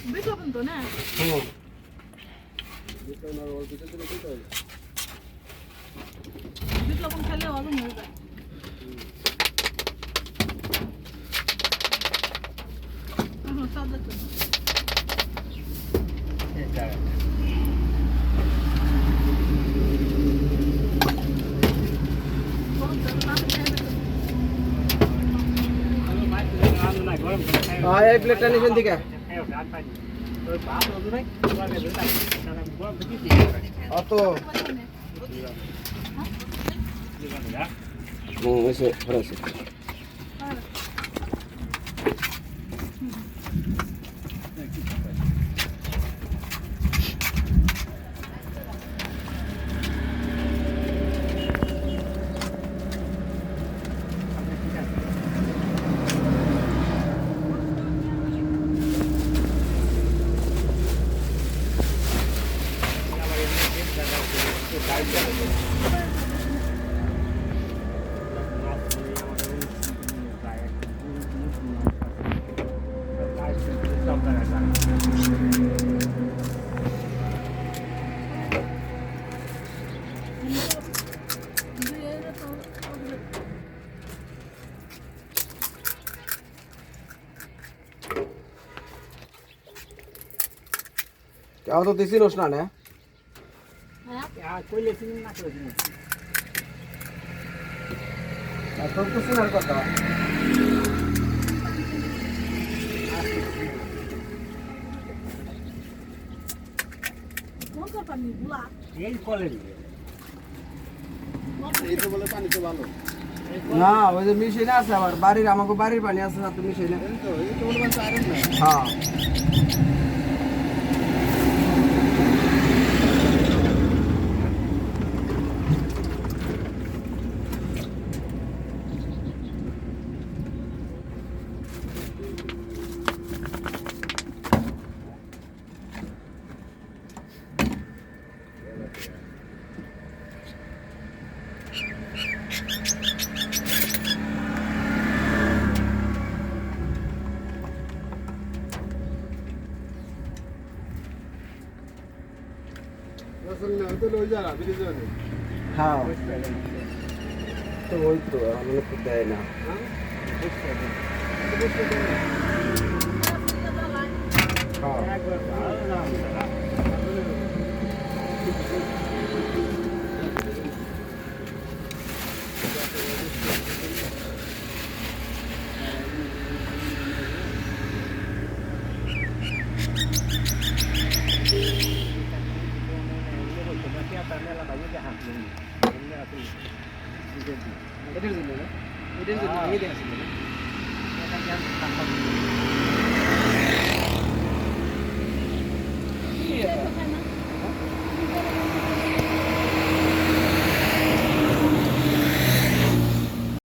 বিপ্লবন তো না হুম বিপ্লবন খেলে হজম হয়ে যায় সাদা তো এই প্লেটটা নিছেন দিকে অত এসে ফরাসি কেউ তো দিছিস না না কইলে চিনি না করে দিন তোর তো সিনার কথা কোন কর পানি গুলা এই কলে এই তো বলে পানি তো ভালো না ওই যে মিশিয়ে আছে আবার বাড়ির আমাকে বাড়ির পানি আছে না তুমি মিশিয়ে এই তো বলে পানি আয়রন না হ্যাঁ আসলে না তো লই যারা বিড়ি যাবে হ্যাঁ তো ওই তো আমি তো দেয় না এটার জন্য না এটার জন্য নিয়ে দেওয়া ছিল